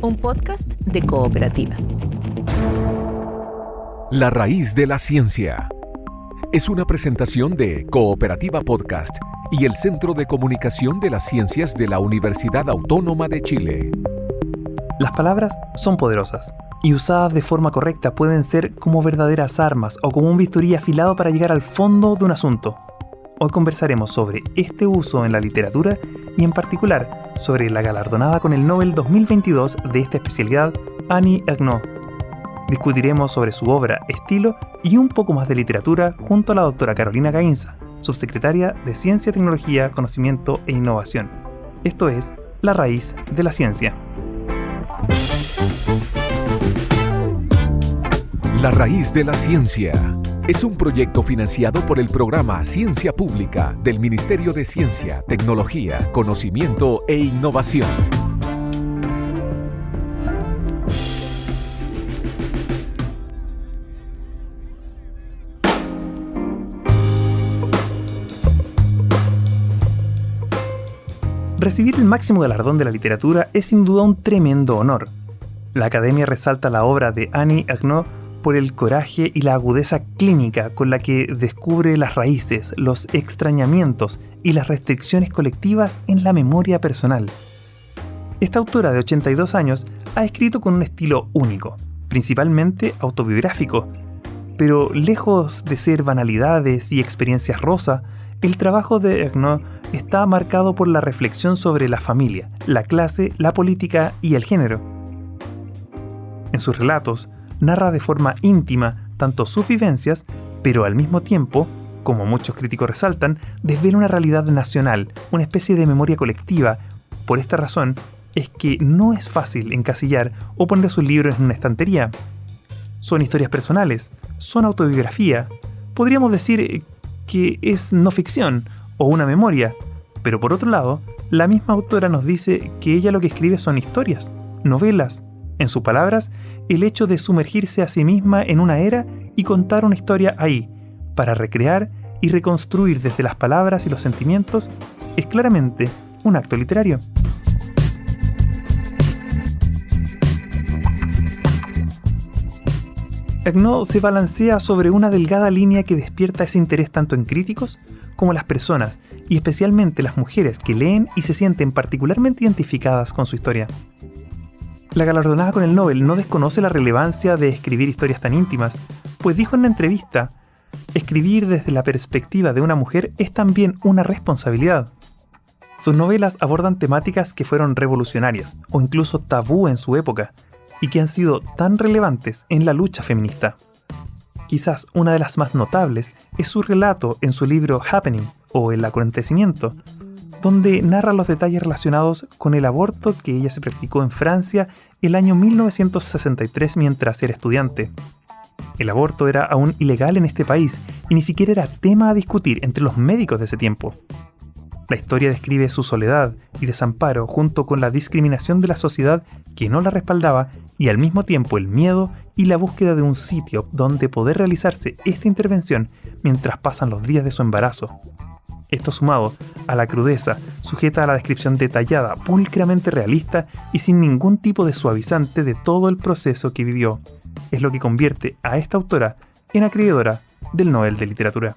un podcast de Cooperativa. La raíz de la ciencia. Es una presentación de Cooperativa Podcast y el Centro de Comunicación de las Ciencias de la Universidad Autónoma de Chile. Las palabras son poderosas y usadas de forma correcta pueden ser como verdaderas armas o como un bisturí afilado para llegar al fondo de un asunto. Hoy conversaremos sobre este uso en la literatura y en particular sobre la galardonada con el Nobel 2022 de esta especialidad, Annie Ernaux. Discutiremos sobre su obra, estilo y un poco más de literatura junto a la doctora Carolina Gainza, subsecretaria de Ciencia, Tecnología, Conocimiento e Innovación. Esto es La raíz de la ciencia. La raíz de la ciencia es un proyecto financiado por el programa Ciencia Pública del Ministerio de Ciencia, Tecnología, Conocimiento e Innovación. Recibir el máximo galardón de la literatura es sin duda un tremendo honor. La Academia resalta la obra de Annie Ernaux por el coraje y la agudeza clínica con la que descubre las raíces, los extrañamientos y las restricciones colectivas en la memoria personal. Esta autora de 82 años ha escrito con un estilo único, principalmente autobiográfico, pero lejos de ser banalidades y experiencias rosa, el trabajo de Ernaux está marcado por la reflexión sobre la familia, la clase, la política y el género. En sus relatos, narra de forma íntima tanto sus vivencias, pero al mismo tiempo, como muchos críticos resaltan, desvela una realidad nacional, una especie de memoria colectiva. Por esta razón, es que no es fácil encasillar o poner sus libros en una estantería. Son historias personales, son autobiografía. Podríamos decir que es no ficción o una memoria, pero por otro lado, la misma autora nos dice que ella lo que escribe son historias, novelas. En sus palabras, el hecho de sumergirse a sí misma en una era y contar una historia ahí, para recrear y reconstruir desde las palabras y los sentimientos, es claramente un acto literario. Ernaux se balancea sobre una delgada línea que despierta ese interés tanto en críticos como en las personas, y especialmente las mujeres que leen y se sienten particularmente identificadas con su historia. La galardonada con el Nobel no desconoce la relevancia de escribir historias tan íntimas, pues dijo en una entrevista, escribir desde la perspectiva de una mujer es también una responsabilidad. Sus novelas abordan temáticas que fueron revolucionarias o incluso tabú en su época y que han sido tan relevantes en la lucha feminista. Quizás una de las más notables es su relato en su libro Happening o El acontecimiento, donde narra los detalles relacionados con el aborto que ella se practicó en Francia el año 1963 mientras era estudiante. El aborto era aún ilegal en este país y ni siquiera era tema a discutir entre los médicos de ese tiempo. La historia describe su soledad y desamparo junto con la discriminación de la sociedad que no la respaldaba y al mismo tiempo el miedo y la búsqueda de un sitio donde poder realizarse esta intervención mientras pasan los días de su embarazo. Esto sumado a la crudeza, sujeta a la descripción detallada, pulcramente realista y sin ningún tipo de suavizante de todo el proceso que vivió, es lo que convierte a esta autora en acreedora del Nobel de Literatura.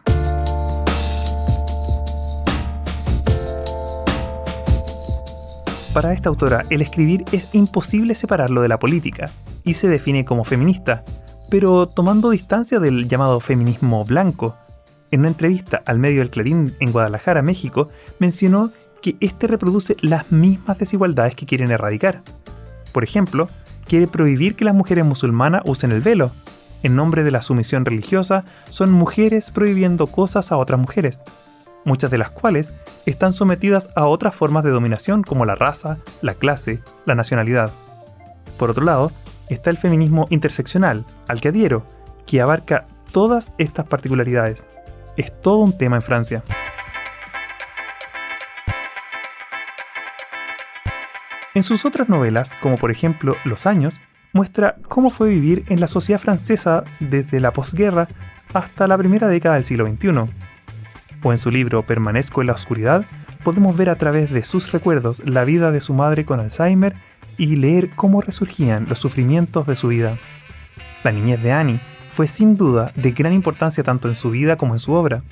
Para esta autora, el escribir es imposible separarlo de la política y se define como feminista, pero tomando distancia del llamado feminismo blanco. En una entrevista al medio El Clarín en Guadalajara, México, mencionó que este reproduce las mismas desigualdades que quieren erradicar. Por ejemplo, quiere prohibir que las mujeres musulmanas usen el velo. En nombre de la sumisión religiosa, son mujeres prohibiendo cosas a otras mujeres, muchas de las cuales están sometidas a otras formas de dominación como la raza, la clase, la nacionalidad. Por otro lado, está el feminismo interseccional, al que adhiero, que abarca todas estas particularidades. Es todo un tema en Francia. En sus otras novelas, como por ejemplo Los años, muestra cómo fue vivir en la sociedad francesa desde la posguerra hasta la primera década del siglo XXI. O en su libro Permanezco en la oscuridad, podemos ver a través de sus recuerdos la vida de su madre con Alzheimer y leer cómo resurgían los sufrimientos de su vida. La niñez de Annie fue sin duda de gran importancia tanto en su vida como en su obra.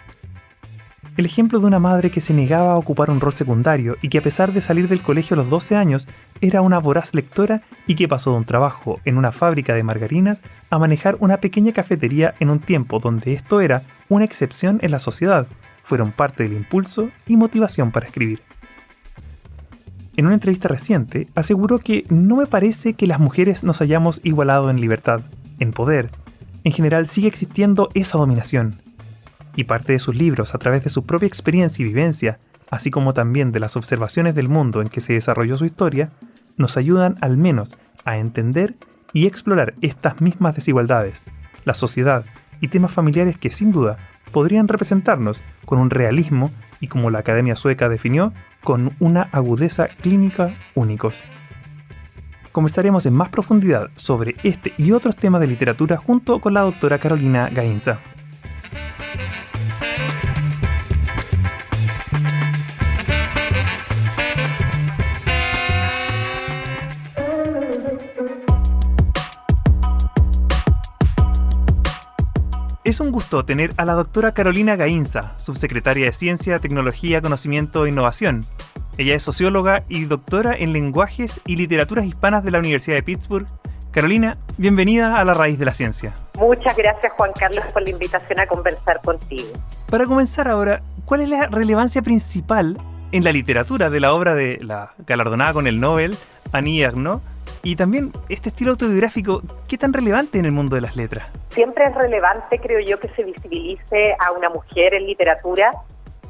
El ejemplo de una madre que se negaba a ocupar un rol secundario y que a pesar de salir del colegio a los 12 años era una voraz lectora y que pasó de un trabajo en una fábrica de margarinas a manejar una pequeña cafetería en un tiempo donde esto era una excepción en la sociedad, fueron parte del impulso y motivación para escribir. En una entrevista reciente aseguró que no me parece que las mujeres nos hayamos igualado en libertad, en poder. En general sigue existiendo esa dominación. Y parte de sus libros, a través de su propia experiencia y vivencia, así como también de las observaciones del mundo en que se desarrolló su historia, nos ayudan al menos a entender y explorar estas mismas desigualdades, la sociedad y temas familiares que sin duda podrían representarnos con un realismo y, como la Academia Sueca definió, con una agudeza clínica únicos. Conversaremos en más profundidad sobre este y otros temas de literatura junto con la doctora Carolina Gainza. Es un gusto tener a la doctora Carolina Gainza, subsecretaria de Ciencia, Tecnología, Conocimiento e Innovación. Ella es socióloga y doctora en Lenguajes y Literaturas Hispanas de la Universidad de Pittsburgh. Carolina, bienvenida a La Raíz de la Ciencia. Muchas gracias, Juan Carlos, por la invitación a conversar contigo. Para comenzar ahora, ¿cuál es la relevancia principal en la literatura de la obra de la galardonada con el Nobel, Annie Ernaux? Y también este estilo autobiográfico, ¿qué tan relevante en el mundo de las letras? Siempre es relevante, creo yo, que se visibilice a una mujer en literatura,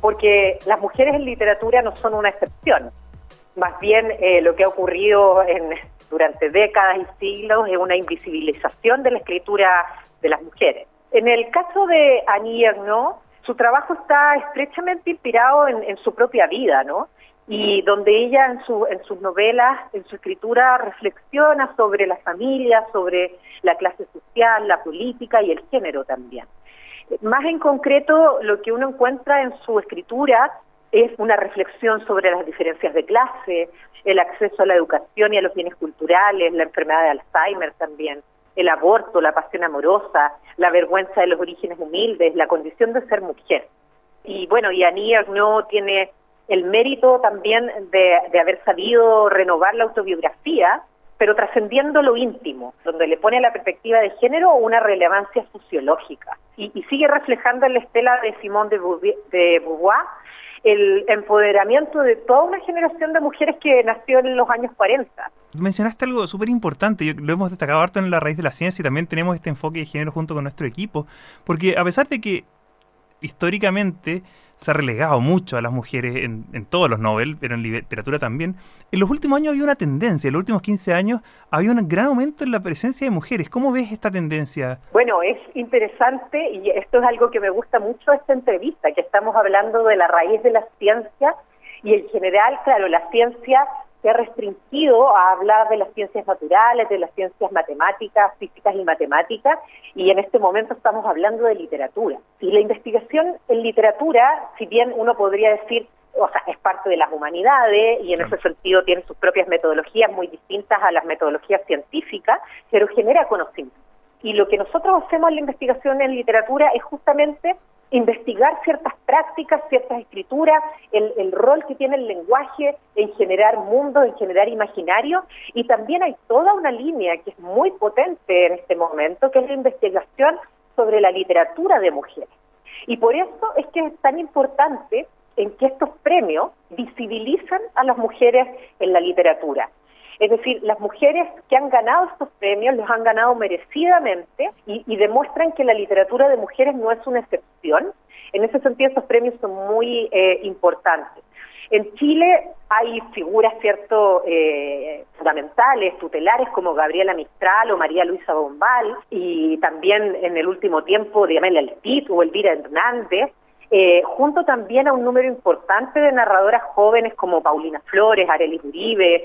porque las mujeres en literatura no son una excepción. Más bien, lo que ha ocurrido durante décadas y siglos es una invisibilización de la escritura de las mujeres. En el caso de Annie Ernaux, su trabajo está estrechamente inspirado en su propia vida, ¿no? Y donde ella en sus novelas, en su escritura, reflexiona sobre la familia, sobre la clase social, la política y el género también. Más en concreto, lo que uno encuentra en su escritura es una reflexión sobre las diferencias de clase, el acceso a la educación y a los bienes culturales, la enfermedad de Alzheimer también, el aborto, la pasión amorosa, la vergüenza de los orígenes humildes, la condición de ser mujer. Y bueno, y Annie Ernaux tiene el mérito también de haber sabido renovar la autobiografía, pero trascendiendo lo íntimo, donde le pone a la perspectiva de género una relevancia sociológica. Y sigue reflejando en la estela de Simone de Beauvoir el empoderamiento de toda una generación de mujeres que nació en los años 40. Mencionaste algo súper importante, lo hemos destacado harto en La Raíz de la Ciencia y también tenemos este enfoque de género junto con nuestro equipo, porque a pesar de que históricamente se ha relegado mucho a las mujeres en todos los Nobel, pero en literatura también. En los últimos años había una tendencia, en los últimos 15 años había un gran aumento en la presencia de mujeres. ¿Cómo ves esta tendencia? Bueno, es interesante y esto es algo que me gusta mucho de esta entrevista, que estamos hablando de la raíz de la ciencia y en general, claro, la ciencia se ha restringido a hablar de las ciencias naturales, de las ciencias matemáticas, físicas y matemáticas, y en este momento estamos hablando de literatura. Y la investigación en literatura, si bien uno podría decir, o sea, es parte de las humanidades y en ese sentido tiene sus propias metodologías muy distintas a las metodologías científicas, pero genera conocimiento. Y lo que nosotros hacemos en la investigación en literatura es justamente investigar ciertas prácticas, ciertas escrituras, el rol que tiene el lenguaje en generar mundos, en generar imaginarios, y también hay toda una línea que es muy potente en este momento, que es la investigación sobre la literatura de mujeres. Y por eso es que es tan importante en que estos premios visibilizan a las mujeres en la literatura. Es decir, las mujeres que han ganado estos premios los han ganado merecidamente y demuestran que la literatura de mujeres no es una excepción. En ese sentido, estos premios son muy importantes. En Chile hay figuras, ¿cierto?, fundamentales, tutelares, como Gabriela Mistral o María Luisa Bombal, y también en el último tiempo de Amelia Altit o Elvira Hernández, junto también a un número importante de narradoras jóvenes como Paulina Flores, Arelis Uribe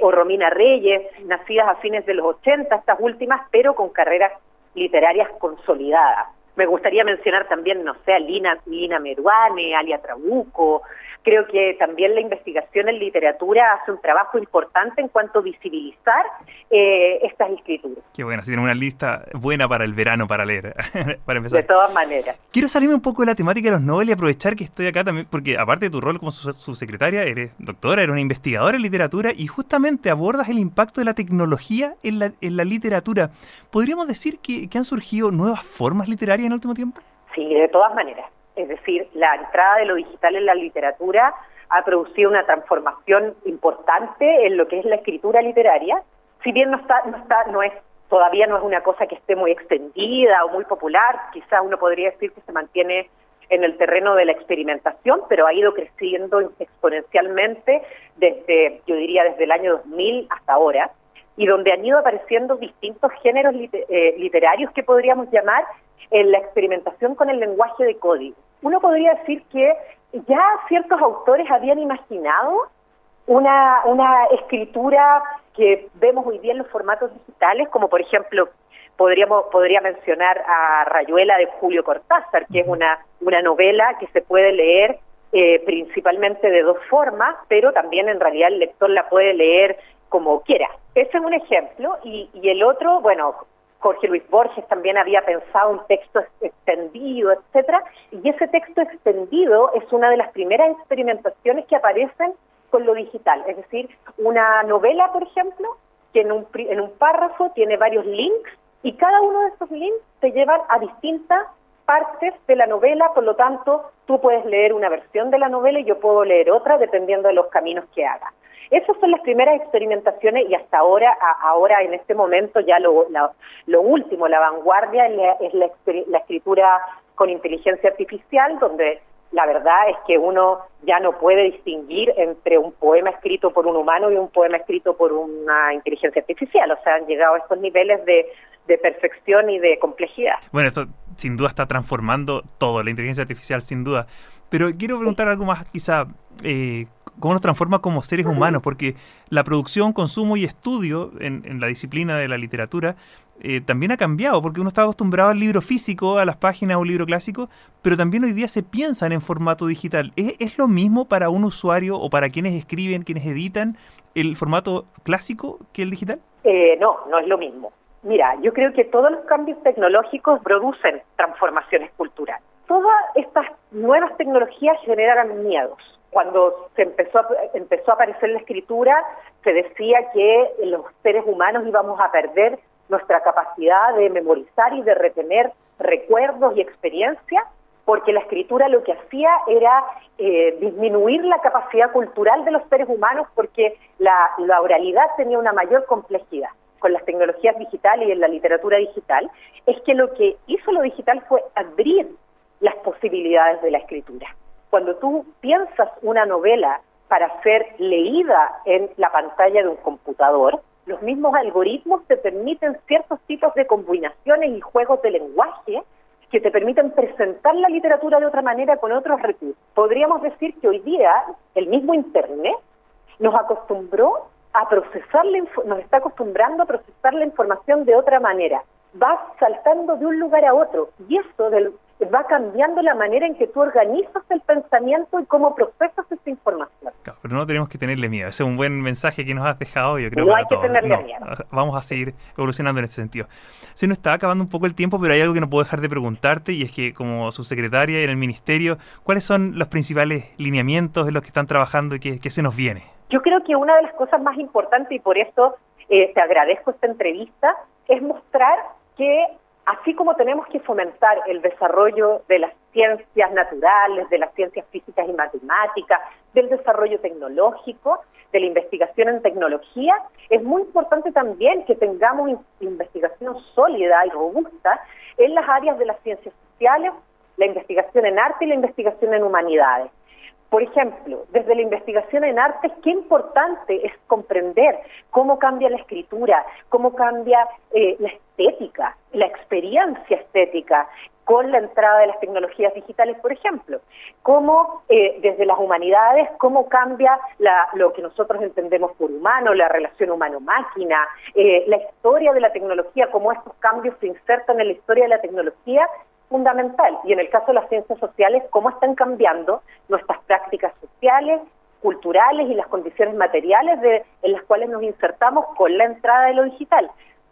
o Romina Reyes, nacidas a fines de los 80, estas últimas, pero con carreras literarias consolidadas. Me gustaría mencionar también, no sé, a Lina Meruane, Alia Trabuco, Creo que también la investigación en literatura hace un trabajo importante en cuanto a visibilizar estas escrituras. Qué bueno, si tienen una lista buena para el verano para leer, para empezar. De todas maneras. Quiero salirme un poco de la temática de los Nobel y aprovechar que estoy acá también, porque aparte de tu rol como subsecretaria, eres doctora, eres una investigadora en literatura y justamente abordas el impacto de la tecnología en la literatura. ¿Podríamos decir que han surgido nuevas formas literarias en el último tiempo? Sí, de todas maneras. Es decir, la entrada de lo digital en la literatura ha producido una transformación importante en lo que es la escritura literaria. Si bien todavía no es una cosa que esté muy extendida o muy popular, quizás uno podría decir que se mantiene en el terreno de la experimentación, pero ha ido creciendo exponencialmente yo diría desde el año 2000 hasta ahora, y donde han ido apareciendo distintos géneros literarios que podríamos llamar en la experimentación con el lenguaje de código. Uno podría decir que ya ciertos autores habían imaginado una escritura que vemos hoy día en los formatos digitales, como por ejemplo podría mencionar a Rayuela de Julio Cortázar, que es una novela que se puede leer principalmente de dos formas, pero también en realidad el lector la puede leer como quiera. Ese es un ejemplo, y el otro, bueno, Jorge Luis Borges también había pensado un texto extendido, etcétera, y ese texto extendido es una de las primeras experimentaciones que aparecen con lo digital, es decir, una novela, por ejemplo, que en un párrafo tiene varios links, y cada uno de esos links te llevan a distintas partes de la novela, por lo tanto, tú puedes leer una versión de la novela y yo puedo leer otra, dependiendo de los caminos que haga. Esas son las primeras experimentaciones, y hasta ahora en este momento ya lo último, la vanguardia es la escritura con inteligencia artificial, donde la verdad es que uno ya no puede distinguir entre un poema escrito por un humano y un poema escrito por una inteligencia artificial. O sea, han llegado a estos niveles de perfección y de complejidad. Bueno, esto sin duda está transformando todo, la inteligencia artificial sin duda. Pero quiero preguntar algo más, quizá, ¿cómo nos transforma como seres humanos? Porque la producción, consumo y estudio en la disciplina de la literatura también ha cambiado, porque uno está acostumbrado al libro físico, a las páginas o un libro clásico, pero también hoy día se piensan en formato digital. ¿Es lo mismo para un usuario o para quienes escriben, quienes editan, el formato clásico que el digital? No es lo mismo. Mira, yo creo que todos los cambios tecnológicos producen transformaciones culturales. Todas estas nuevas tecnologías generan miedos. Cuando empezó a aparecer la escritura, se decía que los seres humanos íbamos a perder nuestra capacidad de memorizar y de retener recuerdos y experiencias, porque la escritura lo que hacía era disminuir la capacidad cultural de los seres humanos, porque la oralidad tenía una mayor complejidad. Con las tecnologías digitales y en la literatura digital, es que lo que hizo lo digital fue abrir las posibilidades de la escritura. Cuando tú piensas una novela para ser leída en la pantalla de un computador, los mismos algoritmos te permiten ciertos tipos de combinaciones y juegos de lenguaje que te permiten presentar la literatura de otra manera con otros recursos. Podríamos decir que hoy día el mismo Internet nos está acostumbrando a procesar la información de otra manera. Va saltando de un lugar a otro, y eso va cambiando la manera en que tú organizas el pensamiento y cómo procesas esa información. Claro, pero no tenemos que tenerle miedo. Ese es un buen mensaje que nos has dejado, yo creo. No hay que tenerle miedo. Vamos a seguir evolucionando en este sentido. Se nos está acabando un poco el tiempo, pero hay algo que no puedo dejar de preguntarte, y es que como subsecretaria en el Ministerio, ¿cuáles son los principales lineamientos en los que están trabajando y qué se nos viene? Yo creo que una de las cosas más importantes, y por eso te agradezco esta entrevista, es mostrar que así como tenemos que fomentar el desarrollo de las ciencias naturales, de las ciencias físicas y matemáticas, del desarrollo tecnológico, de la investigación en tecnología, es muy importante también que tengamos investigación sólida y robusta en las áreas de las ciencias sociales, la investigación en arte y la investigación en humanidades. Por ejemplo, desde la investigación en artes, qué importante es comprender cómo cambia la escritura, cómo cambia la estética, la experiencia estética con la entrada de las tecnologías digitales, por ejemplo. Cómo desde las humanidades, cómo cambia lo que nosotros entendemos por humano, la relación humano-máquina, la historia de la tecnología, cómo estos cambios se insertan en la historia de la tecnología fundamental. Y en el caso de las ciencias sociales, cómo están cambiando nuestras prácticas sociales, culturales y las condiciones materiales en las cuales nos insertamos con la entrada de lo digital.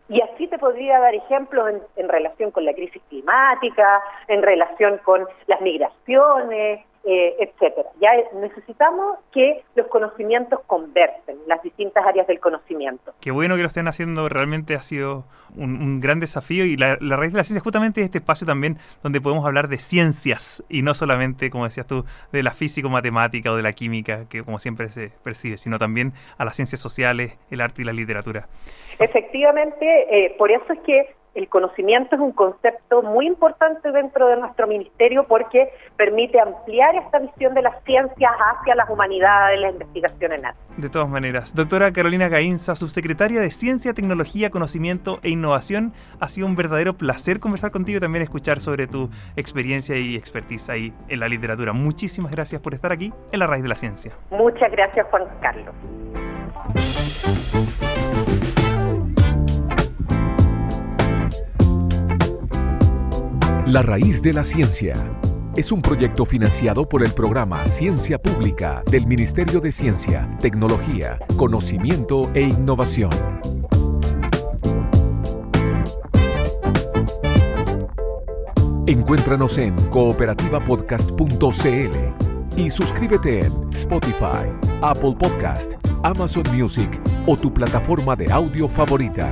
Y así te podría dar ejemplos en relación con la crisis climática, en relación con las migraciones, etcétera. Ya necesitamos que los conocimientos conversen, las distintas áreas del conocimiento. Qué bueno que lo estén haciendo, realmente ha sido un gran desafío, y la raíz de la ciencia justamente es este espacio también donde podemos hablar de ciencias y no solamente, como decías tú, de la físico-matemática o de la química, que como siempre se percibe, sino también a las ciencias sociales, el arte y la literatura. Efectivamente, por eso es que el conocimiento es un concepto muy importante dentro de nuestro ministerio, porque permite ampliar esta visión de las ciencias hacia las humanidades, la investigación en arte. De todas maneras, doctora Carolina Gainza, subsecretaria de Ciencia, Tecnología, Conocimiento e Innovación, ha sido un verdadero placer conversar contigo y también escuchar sobre tu experiencia y expertise ahí en la literatura. Muchísimas gracias por estar aquí en La Raíz de la Ciencia. Muchas gracias, Juan Carlos. La Raíz de la Ciencia es un proyecto financiado por el programa Ciencia Pública del Ministerio de Ciencia, Tecnología, Conocimiento e Innovación. Encuéntranos en cooperativapodcast.cl y suscríbete en Spotify, Apple Podcast, Amazon Music o tu plataforma de audio favorita.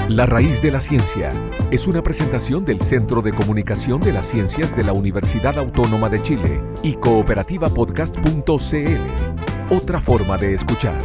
La Raíz de la Ciencia es una presentación del Centro de Comunicación de las Ciencias de la Universidad Autónoma de Chile y cooperativapodcast.cl. Otra forma de escuchar.